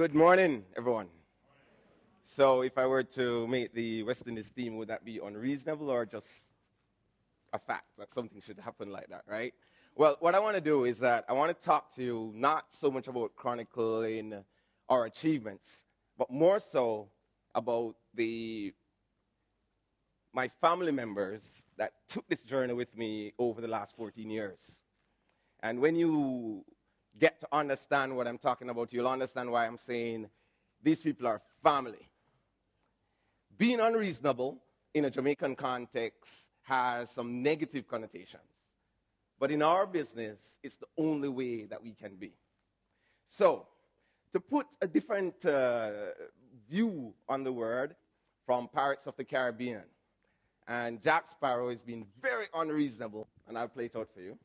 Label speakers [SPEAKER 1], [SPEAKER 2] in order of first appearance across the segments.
[SPEAKER 1] Good morning, everyone. So if I were to make the West Indies team, would that be unreasonable or just a fact that something should happen like that, right? Well, what I want to do is that I want to talk to you not so much about chronicling our achievements, but more so about my family members that took this journey with me over the last 14 years. And when you get to understand what I'm talking about, you'll understand why I'm saying these people are family. Being unreasonable in a Jamaican context has some negative connotations. But in our business, it's the only way that we can be. So, to put a different view on the word from Pirates of the Caribbean, and Jack Sparrow has been very unreasonable, and I'll play it out for you.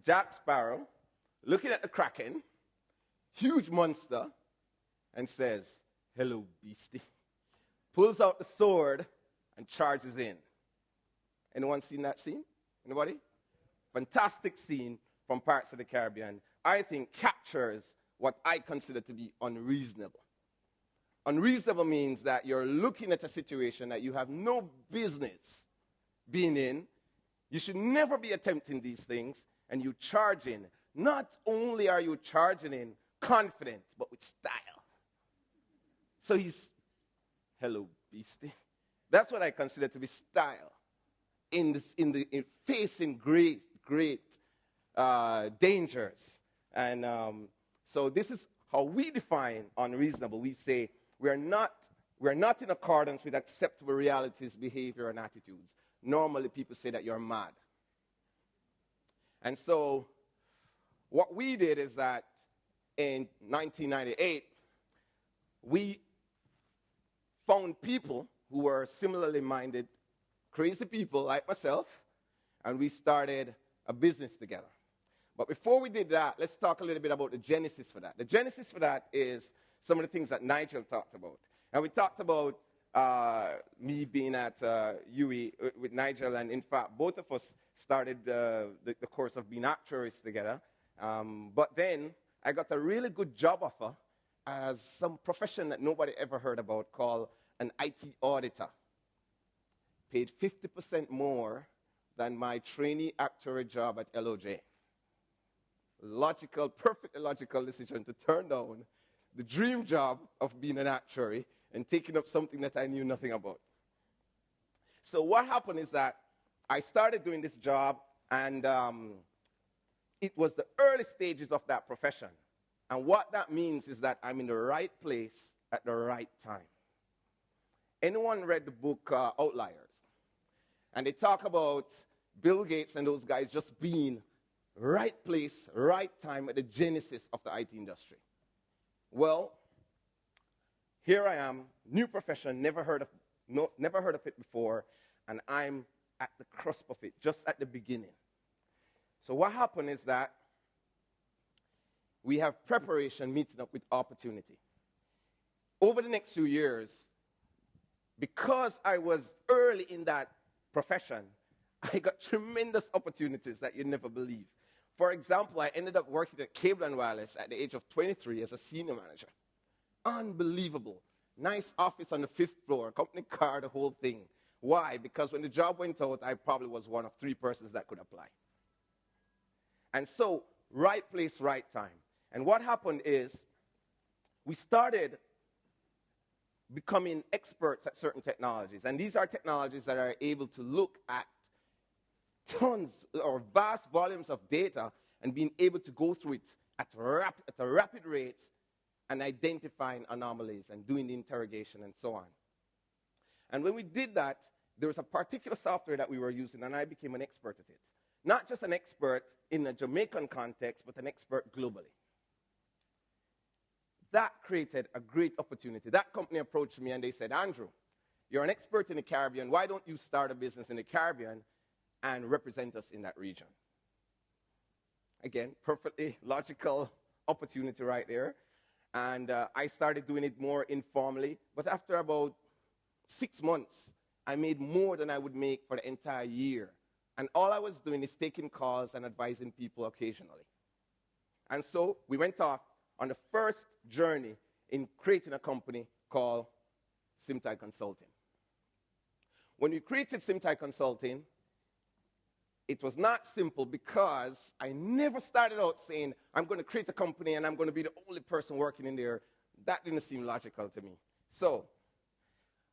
[SPEAKER 1] Jack Sparrow, looking at the Kraken, huge monster, and says, "Hello, beastie." Pulls out the sword and charges in. Anyone seen that scene? Anybody? Fantastic scene from Pirates of the Caribbean. I think captures what I consider to be unreasonable. Unreasonable means that you're looking at a situation that you have no business being in. You should never be attempting these things, and you charge in. Not only are you charging in confident, but with style. So he's, "Hello, beastie." That's what I consider to be style in facing great dangers. And so this is how we define unreasonable. We say we're not in accordance with acceptable realities, behavior, and attitudes. Normally, people say that you're mad. And so what we did is that in 1998, we found people who were similarly minded, crazy people like myself, and we started a business together. But before we did that, let's talk a little bit about the genesis for that. The genesis for that is some of the things that Nigel talked about. And we talked about me being at UE with Nigel, and in fact, both of us started the course of being actuaries together. But then I got a really good job offer as some profession that nobody ever heard about called an IT auditor. Paid 50% more than my trainee actuary job at LOJ. Perfectly logical decision to turn down the dream job of being an actuary and taking up something that I knew nothing about. So what happened is that I started doing this job, and it was the early stages of that profession. And what that means is that I'm in the right place at the right time. Anyone read the book Outliers? And they talk about Bill Gates and those guys just being right place, right time at the genesis of the IT industry. Well, here I am, new profession, never heard of it before, and I'm at the cusp of it, just at the beginning. So what happened is that we have preparation meeting up with opportunity. Over the next few years, because I was early in that profession, I got tremendous opportunities that you'd never believe. For example, I ended up working at Cable & Wireless at the age of 23 as a senior manager. Unbelievable. Nice office on the 5th floor, company car, the whole thing. Why? Because when the job went out, I probably was one of 3 persons that could apply. And so, right place, right time. And what happened is we started becoming experts at certain technologies. And these are technologies that are able to look at tons or vast volumes of data and being able to go through it at a rapid rate and identifying anomalies and doing the interrogation and so on. And when we did that, there was a particular software that we were using, and I became an expert at it. Not just an expert in a Jamaican context, but an expert globally. That created a great opportunity. That company approached me and they said, "Andrew, you're an expert in the Caribbean. Why don't you start a business in the Caribbean and represent us in that region?" Again, perfectly logical opportunity right there. And I started doing it more informally. But after about 6 months, I made more than I would make for the entire year. And all I was doing is taking calls and advising people occasionally. And so we went off on the first journey in creating a company called Simpson Consulting. When we created Simpson Consulting, it was not simple because I never started out saying, I'm going to create a company and I'm going to be the only person working in there. That didn't seem logical to me. So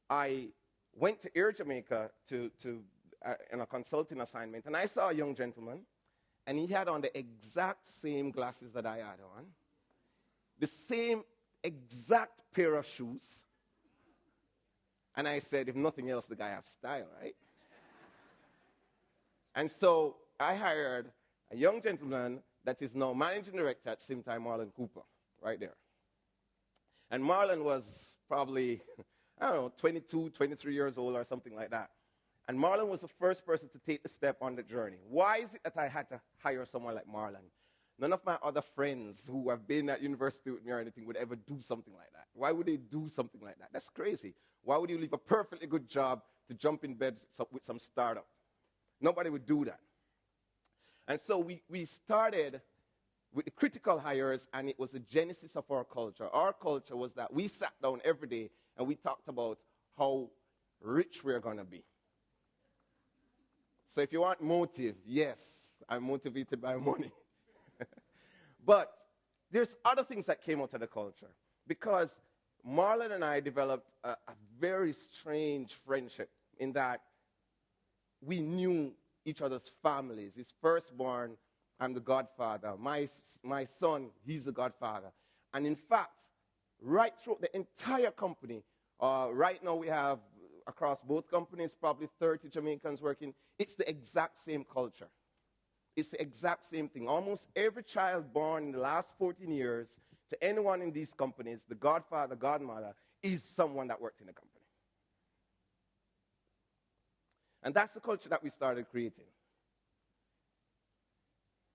[SPEAKER 1] I went to TEDxJamaica in a consulting assignment, and I saw a young gentleman, and he had on the exact same glasses that I had on, the same exact pair of shoes. And I said, if nothing else, the guy has style, right? And so I hired a young gentleman that is now managing director at Simpson, Marlon Cooper, right there. And Marlon was probably, I don't know, 22, 23 years old or something like that. And Marlon was the first person to take the step on the journey. Why is it that I had to hire someone like Marlon? None of my other friends who have been at university with me or anything would ever do something like that. Why would they do something like that? That's crazy. Why would you leave a perfectly good job to jump in bed with some startup? Nobody would do that. And so we started with the critical hires, and it was the genesis of our culture. Our culture was that we sat down every day and we talked about how rich we're going to be. So if you want motive, yes, I'm motivated by money. But there's other things that came out of the culture, because Marlon and I developed a very strange friendship in that we knew each other's families. His firstborn, I'm the godfather. My son, he's the godfather. And in fact, right through the entire company, right now we have, across both companies, probably 30 Jamaicans working. It's the exact same culture. It's the exact same thing. Almost every child born in the last 14 years to anyone in these companies, the godfather, godmother, is someone that worked in the company. And that's the culture that we started creating.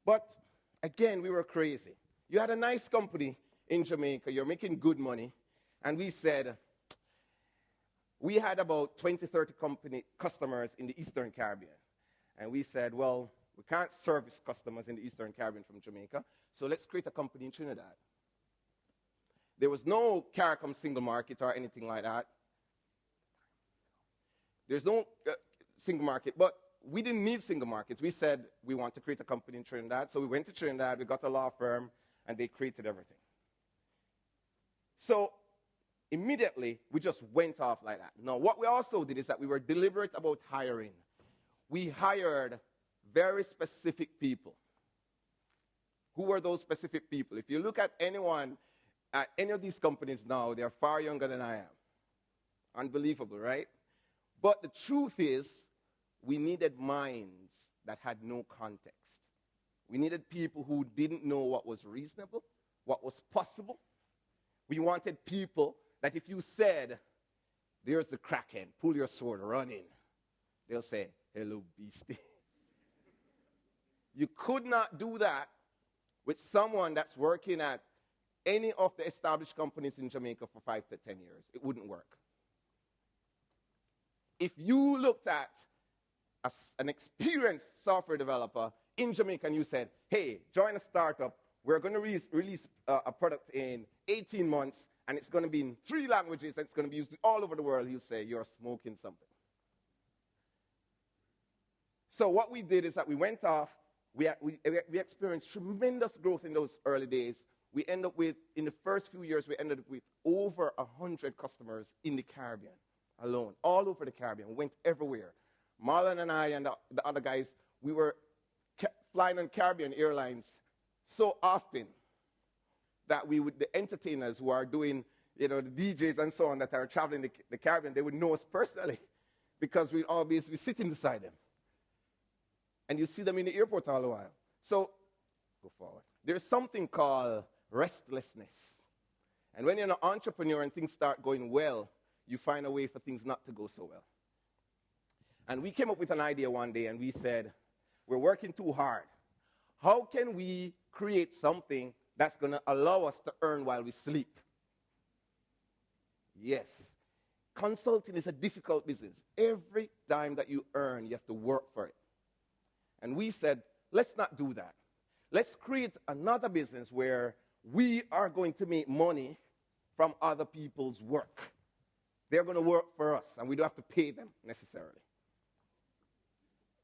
[SPEAKER 1] But again, we were crazy. You had a nice company in Jamaica, you're making good money, and we said, we had about 20, 30 customers in the Eastern Caribbean. And we said, well, we can't service customers in the Eastern Caribbean from Jamaica, so let's create a company in Trinidad. There was no CARICOM single market or anything like that. There's no single market, but we didn't need single markets. We said we want to create a company in Trinidad, so we went to Trinidad, we got a law firm, and they created everything. So immediately, we just went off like that. Now, what we also did is that we were deliberate about hiring. We hired very specific people. Who were those specific people? If you look at anyone at any of these companies now, they're far younger than I am. Unbelievable, right? But the truth is, we needed minds that had no context. We needed people who didn't know what was reasonable, what was possible. We wanted people that if you said, there's the Kraken, pull your sword, run in, they'll say, hello, beastie. You could not do that with someone that's working at any of the established companies in Jamaica for 5 to 10 years. It wouldn't work. If you looked at an experienced software developer in Jamaica and you said, hey, join a startup, we're going to release a product in 18 months, and it's going to be in 3 languages, and it's going to be used all over the world, he'll say, you're smoking something. So what we did is that we went off, we experienced tremendous growth in those early days. We ended up with, in the first few years, we ended up with over 100 customers in the Caribbean alone, all over the Caribbean. We went everywhere. Marlon and I and the other guys, we were flying on Caribbean Airlines so often that the entertainers who are doing, the DJs and so on that are traveling the Caribbean, they would know us personally because we'd always be sitting beside them. And you see them in the airport all the while. So, go forward. There's something called restlessness. And when you're an entrepreneur and things start going well, you find a way for things not to go so well. And we came up with an idea one day, and we said, we're working too hard. How can we create something that's going to allow us to earn while we sleep? Yes. Consulting is a difficult business. Every dime that you earn, you have to work for it. And we said, let's not do that. Let's create another business where we are going to make money from other people's work. They're going to work for us, and we don't have to pay them necessarily.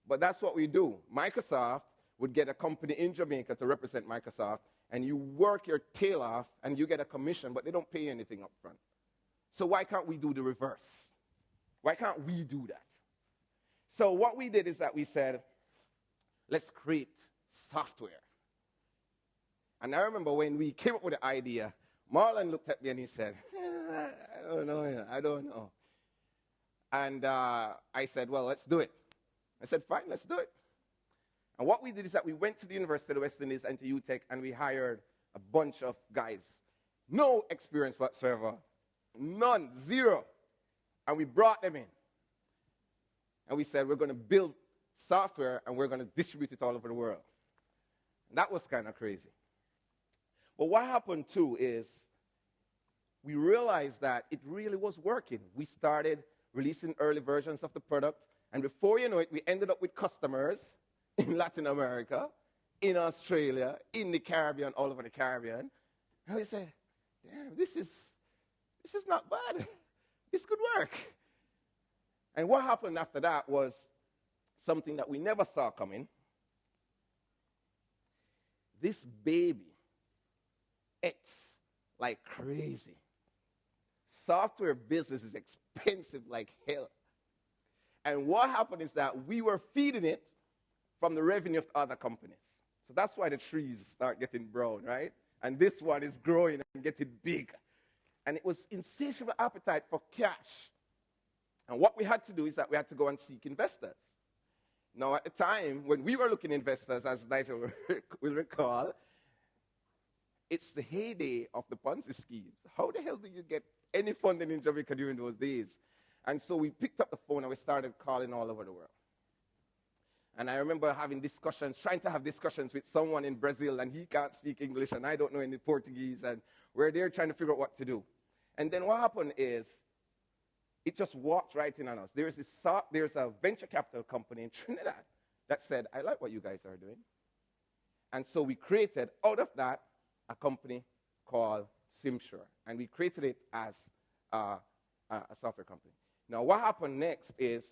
[SPEAKER 1] But that's what we do. Microsoft would get a company in Jamaica to represent Microsoft, and you work your tail off, and you get a commission, but they don't pay you anything up front. So why can't we do the reverse? Why can't we do that? So what we did is that we said, let's create software. And I remember when we came up with the idea, Marlon looked at me and he said, I don't know. And I said, well, let's do it. I said, fine, let's do it. And what we did is that we went to the University of the West Indies and to UTech, and we hired a bunch of guys. No experience whatsoever. None, zero. And we brought them in. And we said, we're going to build software, and we're going to distribute it all over the world. And that was kind of crazy. But what happened, too, is we realized that it really was working. We started releasing early versions of the product, and before you know it, we ended up with customers in Latin America, in Australia, in the Caribbean, all over the Caribbean. And we said, damn, this is not bad. This could work. And what happened after that was something that we never saw coming. This baby ate like crazy. Software business is expensive like hell. And what happened is that we were feeding it from the revenue of other companies. So that's why the trees start getting brown, right? And this one is growing and getting big. And it was insatiable appetite for cash. And what we had to do is that we had to go and seek investors. Now, at the time, when we were looking at investors, as Nigel will recall, it's the heyday of the Ponzi schemes. How the hell do you get any funding in Jamaica during those days? And so we picked up the phone and we started calling all over the world. And I remember having discussions, trying to have discussions with someone in Brazil, and he can't speak English, and I don't know any Portuguese, and we're there trying to figure out what to do. And then what happened is, it just walked right in on us. There's a venture capital company in Trinidad that said, I like what you guys are doing. And so we created, out of that, a company called Simpson. And we created it as a software company. Now, what happened next is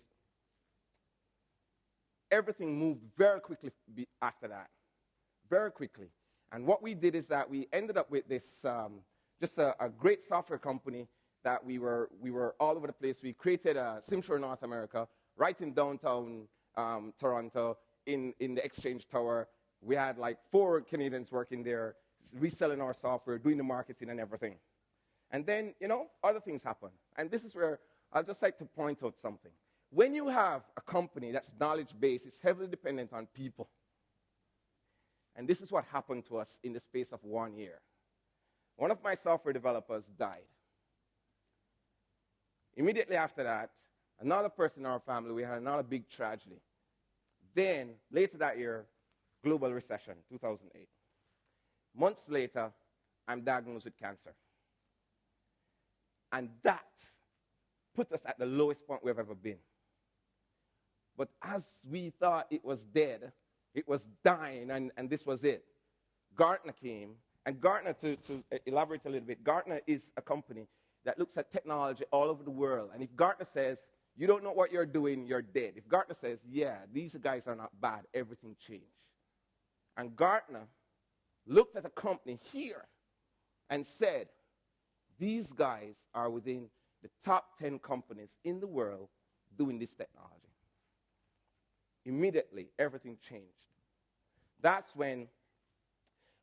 [SPEAKER 1] everything moved very quickly after that. Very quickly. And what we did is that we ended up with this, just a great software company that we were all over the place. We created a Simpson North America, right in downtown Toronto, in the Exchange Tower. We had like 4 Canadians working there, reselling our software, doing the marketing and everything. And then, other things happen. And this is where I'd just like to point out something. When you have a company that's knowledge-based, it's heavily dependent on people. And this is what happened to us in the space of 1 year. One of my software developers died. Immediately after that, another person in our family, we had another big tragedy. Then, later that year, global recession, 2008. Months later, I'm diagnosed with cancer. And that put us at the lowest point we've ever been. But as we thought it was dead, it was dying, and this was it. Gartner came, and Gartner, to elaborate a little bit, Gartner is a company that looks at technology all over the world. And if Gartner says, you don't know what you're doing, you're dead. If Gartner says, yeah, these guys are not bad, everything changed. And Gartner looked at a company here and said, these guys are within the top 10 companies in the world doing this technology. Immediately, everything changed. That's when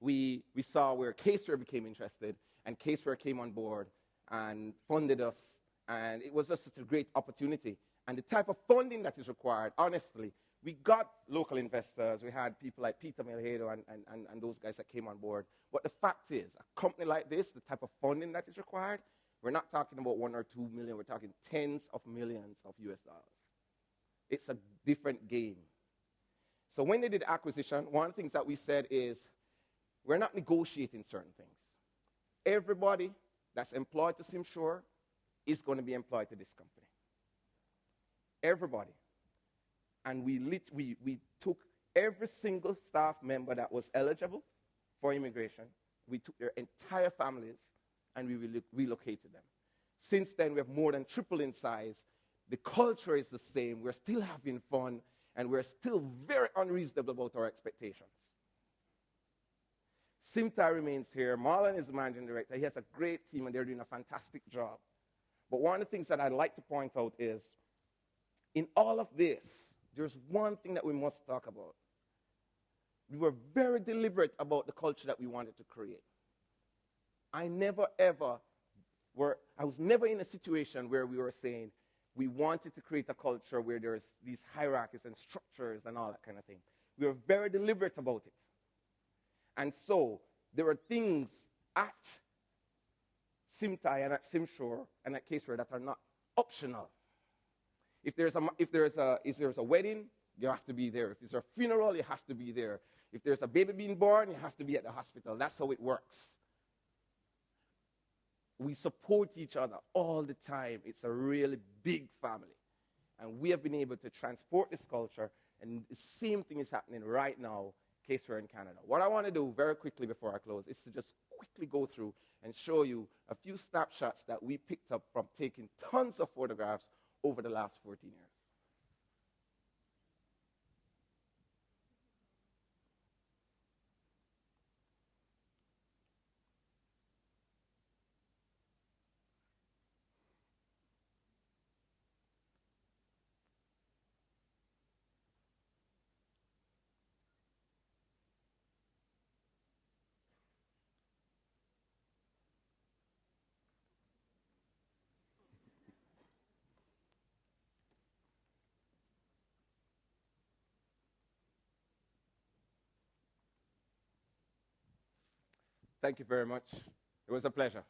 [SPEAKER 1] we saw where CaseWare became interested, and CaseWare came on board and funded us, and it was just such a great opportunity. And the type of funding that is required, honestly, we got local investors. We had people like Peter Melhedo and those guys that came on board. But the fact is, a company like this, the type of funding that is required, we're not talking about 1 or 2 million. We're talking tens of millions of US dollars. It's a different game. So when they did acquisition, one of the things that we said is, we're not negotiating certain things. Everybody that's employed to Simpson is going to be employed to this company. Everybody. And we took every single staff member that was eligible for immigration, We took their entire families and we relocated them. Since then, we have more than tripled in size. The culture is the same. We're still having fun, and we're still very unreasonable about our expectations. Simtai remains here. Marlon is the managing director. He has a great team, and they're doing a fantastic job. But one of the things that I'd like to point out is, in all of this, there's one thing that we must talk about. We were very deliberate about the culture that we wanted to create. I was never in a situation where we were saying we wanted to create a culture where there's these hierarchies and structures and all that kind of thing. We were very deliberate about it. And so there are things at Simtai and at Simshore and at CaseWare that are not optional. If there's a wedding, you have to be there. If there's a funeral, you have to be there. If there's a baby being born, you have to be at the hospital. That's how it works. We support each other all the time. It's a really big family. And we have been able to transport this culture, and the same thing is happening right now, CaseWare in Canada. What I want to do very quickly before I close is to just quickly go through and show you a few snapshots that we picked up from taking tons of photographs over the last 14 years. Thank you very much. It was a pleasure.